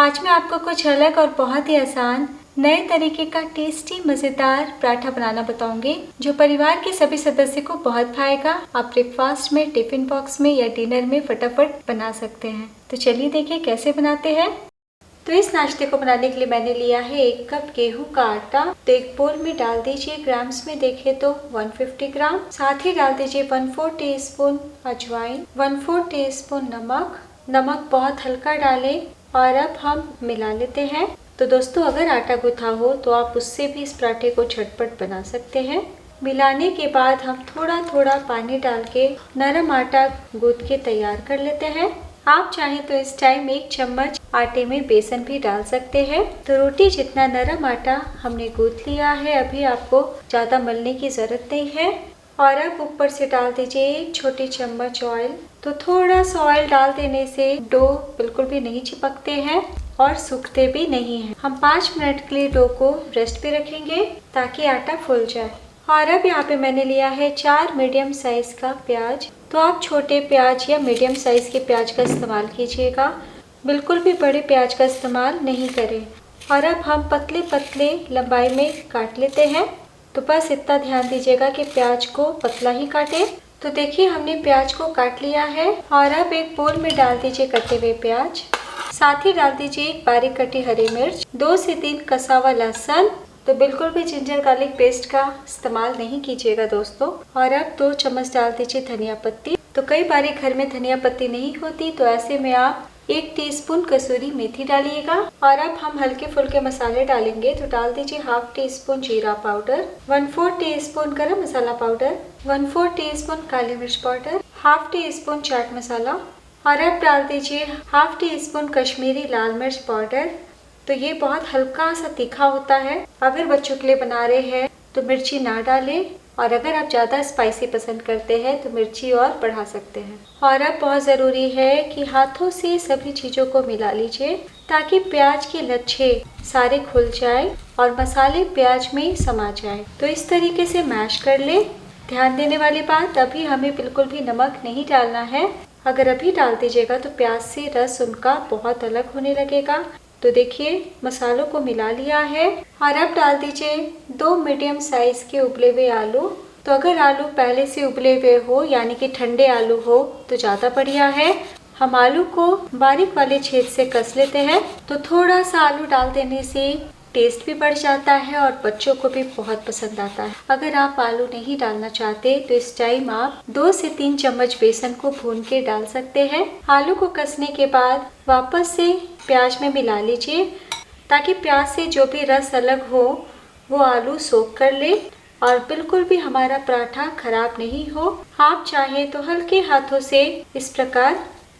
आज मैं आपको कुछ अलग और बहुत ही आसान नए तरीके का टेस्टी मज़ेदार पराठा बनाना बताऊंगी जो परिवार के सभी सदस्य को बहुत भाएगा। आप ब्रेकफास्ट में, टिफिन बॉक्स में या डिनर में फटाफट बना सकते हैं। तो चलिए देखिए कैसे बनाते हैं। तो इस नाश्ते को बनाने के लिए मैंने लिया है 1 कप गेहूं का आटा। तो एक बोल में डाल दीजिए, ग्राम्स में देखें तो 150 ग्राम। साथ ही डाल दीजिए 1/4 टीस्पून अजवाइन, 1/4 टीस्पून नमक। नमक बहुत हल्का डालें और अब हम मिला लेते हैं। तो दोस्तों, अगर आटा गूंथा हो तो आप उससे भी इस पराठे को झटपट बना सकते हैं। मिलाने के बाद हम थोड़ा थोड़ा पानी डाल के नरम आटा गूंथ के तैयार कर लेते हैं। आप चाहें तो इस टाइम 1 चम्मच आटे में बेसन भी डाल सकते हैं। तो रोटी जितना नरम आटा हमने गूंथ लिया है, अभी आपको ज़्यादा मलने की ज़रूरत नहीं है। और अब ऊपर से डाल दीजिए 1 छोटी चम्मच ऑयल। तो थोड़ा सा ऑयल डाल देने से डो बिल्कुल भी नहीं चिपकते हैं और सूखते भी नहीं हैं। हम 5 मिनट के लिए डो को रेस्ट पे रखेंगे ताकि आटा फूल जाए। और अब यहाँ पे मैंने लिया है 4 मीडियम साइज का प्याज। तो आप छोटे प्याज या मीडियम साइज के प्याज का इस्तेमाल कीजिएगा, बिल्कुल भी बड़े प्याज का इस्तेमाल नहीं करें। और अब हम पतले पतले लंबाई में काट लेते हैं। तो बस इतना ध्यान दीजिएगा कि प्याज को पतला ही काटें। तो देखिए हमने प्याज को काट लिया है। और अब एक बोल में डाल दीजिए कटे हुए प्याज। साथ ही डाल दीजिए 1 बारीक कटी हरी मिर्च, 2 से 3 कसा हुआ लहसुन। तो बिल्कुल भी जिंजर गार्लिक पेस्ट का इस्तेमाल नहीं कीजिएगा दोस्तों। और अब 2 चम्मच डाल दीजिए धनिया पत्ती। तो कई बार घर में धनिया पत्ती नहीं होती, तो ऐसे में आप 1 टीस्पून कसूरी मेथी डालिएगा। और अब हम हल्के फुल्के मसाले डालेंगे। तो डाल दीजिए 1/2 टीस्पून जीरा पाउडर, 1/4 टीस्पून गरम मसाला पाउडर, 1/4 टीस्पून काली मिर्च पाउडर, 1/2 टीस्पून चाट मसाला। और अब डाल दीजिए 1/2 टीस्पून कश्मीरी लाल मिर्च पाउडर। तो ये बहुत हल्का सा तीखा होता है। अगर बच्चों के लिए बना रहे हैं तो मिर्ची ना डालें, और अगर आप ज़्यादा स्पाइसी पसंद करते हैं तो मिर्ची और बढ़ा सकते हैं। और अब बहुत ज़रूरी है कि हाथों से सभी चीज़ों को मिला लीजिए ताकि प्याज के लच्छे सारे खुल जाए और मसाले प्याज में समा जाए। तो इस तरीके से मैश कर ले। ध्यान देने वाली बात, अभी हमें बिल्कुल भी नमक नहीं डालना है। अगर अभी डाल दीजिएगा तो प्याज से रस उनका बहुत अलग होने लगेगा। तो देखिए मसालों को मिला लिया है। और अब डाल दीजिए 2 मीडियम साइज के उबले हुए आलू। तो अगर आलू पहले से उबले हुए हो यानी कि ठंडे आलू हो तो ज़्यादा बढ़िया है। हम आलू को बारीक वाले छेद से कस लेते हैं। तो थोड़ा सा आलू डाल देने से टेस्ट भी बढ़ जाता है और बच्चों को भी बहुत पसंद आता है। अगर आप आलू नहीं डालना चाहते तो इस टाइम आप 2 से 3 चम्मच बेसन को भून के डाल सकते हैं। आलू को कसने के बाद वापस से प्याज में मिला लीजिए ताकि प्याज से जो भी रस अलग हो वो आलू सोख कर ले और बिल्कुल भी हमारा पराठा खराब नहीं हो। आप चाहें तो हल्के हाथों से इस प्रकार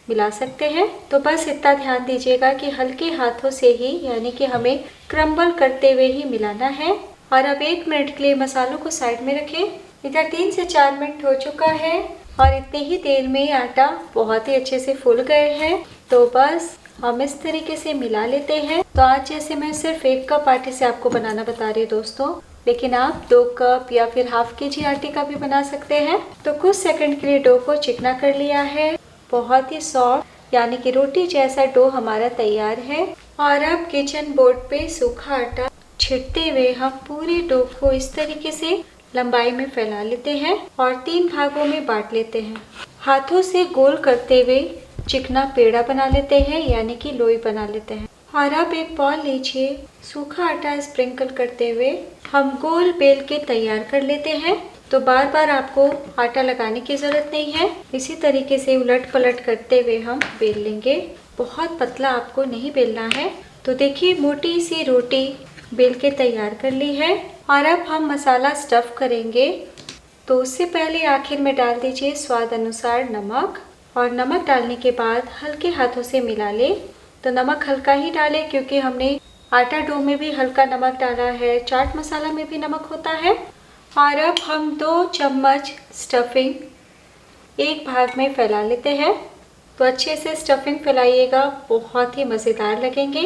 मिला सकते हैं। तो बस इतना ध्यान दीजिएगा कि हल्के हाथों से ही, यानी कि हमें क्रम्बल करते हुए ही मिलाना है। और अब 1 मिनट के लिए मसालों को साइड में रखें। इधर 3 से 4 मिनट हो चुका है और इतने ही देर में आटा बहुत ही अच्छे से फूल गए हैं। तो बस हम इस तरीके से मिला लेते हैं। तो आज जैसे मैं सिर्फ 1 कप आटे से आपको बनाना बता रही हूँ दोस्तों, लेकिन आप 2 कप या फिर ½ kg आटे का भी बना सकते हैं। तो कुछ सेकंड के लिए डो को चिकना कर लिया है। बहुत ही सॉफ्ट यानी कि रोटी जैसा डो हमारा तैयार है। और अब किचन बोर्ड पे सूखा आटा छिड़कते हुए हम पूरे डो को इस तरीके से लंबाई में फैला लेते हैं और 3 भागों में बांट लेते हैं। हाथों से गोल करते हुए चिकना पेड़ा बना लेते हैं, यानी कि लोई बना लेते हैं। और अब एक बॉल लीजिए, सूखा आटा स्प्रिंकल करते हुए हम गोल बेल के तैयार कर लेते हैं। तो बार बार आपको आटा लगाने की ज़रूरत नहीं है। इसी तरीके से उलट पलट करते हुए हम बेल लेंगे। बहुत पतला आपको नहीं बेलना है। तो देखिए मोटी सी रोटी बेल के तैयार कर ली है। और अब हम मसाला स्टफ़ करेंगे। तो उससे पहले आखिर में डाल दीजिए स्वाद अनुसार नमक। और नमक डालने के बाद हल्के हाथों से मिला लें। तो नमक हल्का ही डालें क्योंकि हमने आटा डो में भी हल्का नमक डाला है, चाट मसाला में भी नमक होता है। और अब हम 2 चम्मच स्टफिंग एक भाग में फैला लेते हैं। तो अच्छे से स्टफिंग फैलाइएगा, बहुत ही मज़ेदार लगेंगे।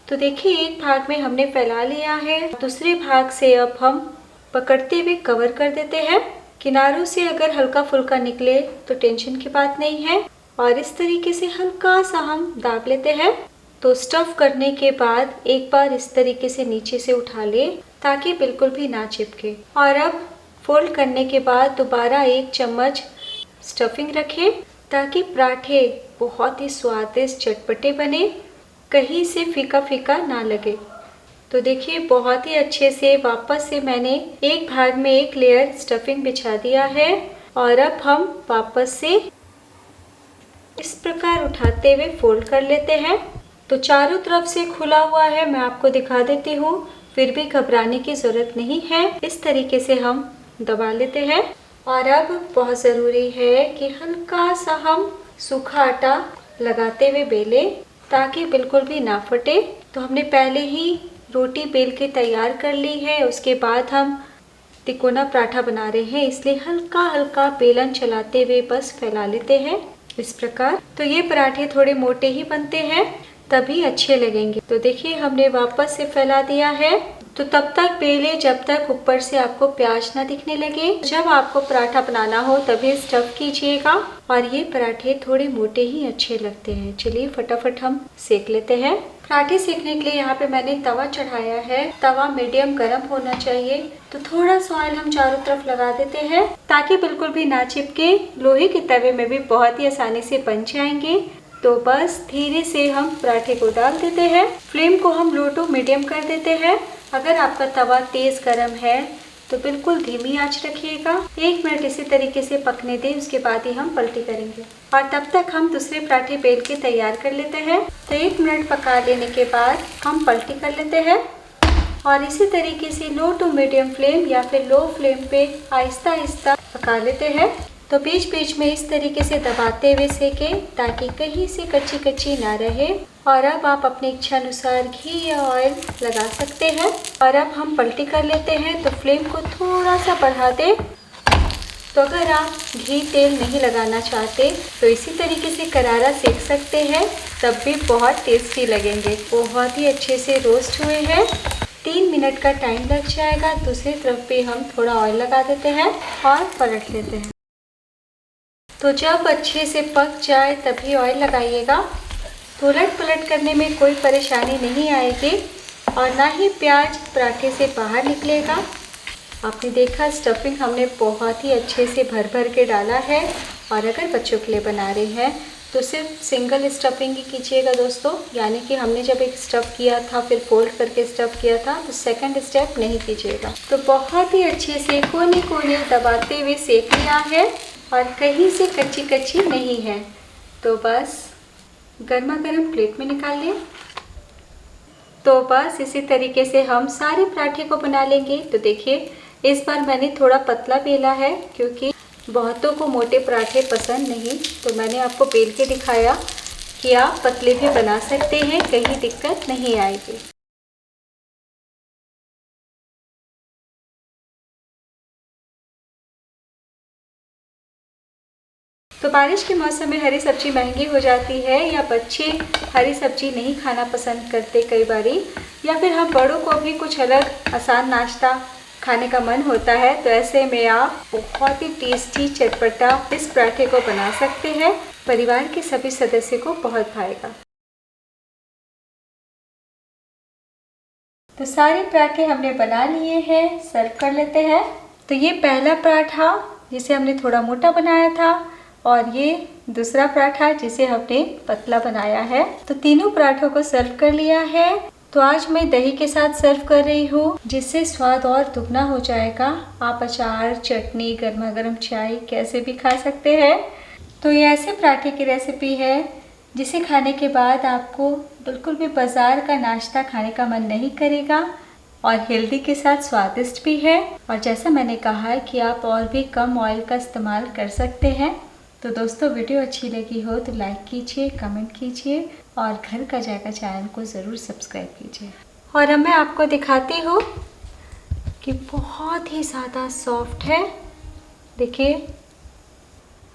तो देखिए एक भाग में हमने फैला लिया है, दूसरे भाग से अब हम पकड़ते हुए कवर कर देते हैं। किनारों से अगर हल्का फुल्का निकले तो टेंशन की बात नहीं है। और इस तरीके से हल्का सा हम दाब लेते हैं। तो स्टफ करने के बाद एक बार इस तरीके से नीचे से उठा ले ताकि बिल्कुल भी ना चिपके। और अब फोल्ड करने के बाद दोबारा 1 चम्मच स्टफिंग रखें ताकि पराठे बहुत ही स्वादिष्ट चटपटे बने, कहीं से फीका फीका ना लगे। तो देखिए बहुत ही अच्छे से वापस से मैंने एक भाग में 1 लेयर स्टफिंग बिछा दिया है और अब हम वापस से इस प्रकार उठाते हुए फोल्ड कर लेते हैं। तो चारों तरफ से खुला हुआ है, मैं आपको दिखा देती हूँ, फिर भी घबराने की ज़रूरत नहीं है। इस तरीके से हम दबा लेते हैं। और अब बहुत ज़रूरी है कि हल्का सा हम सूखा आटा लगाते हुए बेलें ताकि बिल्कुल भी ना फटे। तो हमने पहले ही रोटी बेल के तैयार कर ली है, उसके बाद हम तिकोना पराठा बना रहे हैं, इसलिए हल्का हल्का बेलन चलाते हुए बस फैला लेते हैं इस प्रकार। तो ये पराठे थोड़े मोटे ही बनते हैं, तभी अच्छे लगेंगे। तो देखिए हमने वापस से फैला दिया है। तो तब तक बेले जब तक ऊपर से आपको प्याज ना दिखने लगे। जब आपको पराठा बनाना हो तभी स्टफ कीजिएगा और ये पराठे थोड़े मोटे ही अच्छे लगते हैं। चलिए फटाफट हम सेक लेते हैं। पराठे सेकने के लिए यहाँ पे मैंने तवा चढ़ाया है। तवा मीडियम गर्म होना चाहिए। तो थोड़ा सा ऑयल हम चारों तरफ लगा देते हैं ताकि बिल्कुल भी ना चिपके। लोहे के तवे में भी बहुत ही आसानी से बन जाएंगे। तो बस धीरे से हम पराठे को डाल देते हैं। फ्लेम को हम लो टू मीडियम कर देते हैं। अगर आपका तवा तेज गरम है तो बिल्कुल धीमी आंच रखिएगा। 1 मिनट इसी तरीके से पकने दें, उसके बाद ही हम पलटी करेंगे। और तब तक हम दूसरे पराठे बेल के तैयार कर लेते हैं। तो 1 मिनट पका लेने के बाद हम पलटी कर लेते हैं और इसी तरीके से लो टू मीडियम फ्लेम या फिर लो फ्लेम पे आहिस्ता आहिस्ता पका लेते हैं। तो बीच बीच में इस तरीके से दबाते हुए सेकें ताकि कहीं से कच्ची कच्ची ना रहे। और अब आप अपनी इच्छा अनुसार घी या ऑयल लगा सकते हैं। और अब हम पलटी कर लेते हैं। तो फ्लेम को थोड़ा सा बढ़ा दें। तो अगर आप घी तेल नहीं लगाना चाहते तो इसी तरीके से करारा सेक सकते हैं, तब भी बहुत टेस्टी लगेंगे। बहुत ही अच्छे से रोस्ट हुए हैं। 3 मिनट का टाइम लग जाएगा। दूसरी तरफ पे हम थोड़ा ऑयल लगा देते हैं और पलट लेते हैं। तो जब अच्छे से पक जाए तभी ऑयल लगाइएगा। तो उलट पलट करने में कोई परेशानी नहीं आएगी और ना ही प्याज पराठे से बाहर निकलेगा। आपने देखा स्टफिंग हमने बहुत ही अच्छे से भर भर के डाला है। और अगर बच्चों के लिए बना रहे हैं तो सिर्फ सिंगल स्टफिंग ही कीजिएगा दोस्तों, यानी कि हमने जब एक स्टफ़ किया था फिर फोल्ड करके स्टफ़ किया था, तो सेकंड स्टेप नहीं कीजिएगा। तो बहुत ही अच्छे से कोने कोने दबाते हुए सेक लिया है और कहीं से कच्ची कच्ची नहीं है। तो बस गर्मा गर्म प्लेट में निकाल लें। तो बस इसी तरीके से हम सारे पराठे को बना लेंगे। तो देखिए इस बार मैंने थोड़ा पतला बेला है क्योंकि बहुतों को मोटे पराठे पसंद नहीं। तो मैंने आपको बेल के दिखाया कि आप पतले भी बना सकते हैं, कहीं दिक्कत नहीं आएगी। तो बारिश के मौसम में हरी सब्जी महंगी हो जाती है या बच्चे हरी सब्जी नहीं खाना पसंद करते कई बारी, या फिर हम बड़ों को भी कुछ अलग आसान नाश्ता खाने का मन होता है। तो ऐसे में आप बहुत ही टेस्टी चटपटा इस पराठे को बना सकते हैं। परिवार के सभी सदस्य को बहुत भाएगा। तो सारे पराठे हमने बना लिए हैं, सर्व कर लेते हैं। तो ये पहला पराठा जिसे हमने थोड़ा मोटा बनाया था और ये दूसरा पराठा जिसे हमने पतला बनाया है। तो तीनों पराठों को सर्व कर लिया है। तो आज मैं दही के साथ सर्व कर रही हूँ, जिससे स्वाद और दुगना हो जाएगा। आप अचार, चटनी, गर्मा गर्म चाय कैसे भी खा सकते हैं। तो ये ऐसे पराठे की रेसिपी है जिसे खाने के बाद आपको बिल्कुल भी बाज़ार का नाश्ता खाने का मन नहीं करेगा और हेल्दी के साथ स्वादिष्ट भी है। और जैसा मैंने कहा है कि आप और भी कम ऑयल का इस्तेमाल कर सकते हैं। तो दोस्तों वीडियो अच्छी लगी हो तो लाइक कीजिए, कमेंट कीजिए और घर का जायका चैनल को ज़रूर सब्सक्राइब कीजिए। और अब मैं आपको दिखाती हूँ कि बहुत ही ज़्यादा सॉफ्ट है, देखिए।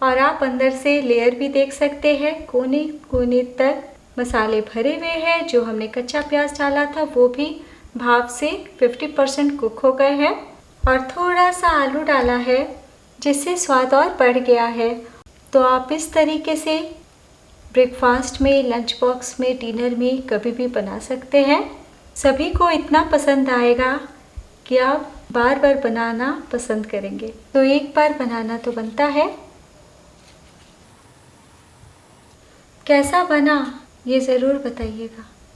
और आप अंदर से लेयर भी देख सकते हैं, कोने कोने तक मसाले भरे हुए हैं। जो हमने कच्चा प्याज डाला था वो भी भाप से 50% कुक हो गए हैं। और थोड़ा सा आलू डाला है जिससे स्वाद और बढ़ गया है। तो आप इस तरीके से ब्रेकफास्ट में, लंच बॉक्स में, डिनर में कभी भी बना सकते हैं। सभी को इतना पसंद आएगा कि आप बार बार बनाना पसंद करेंगे। तो एक बार बनाना तो बनता है। कैसा बना ये ज़रूर बताइएगा।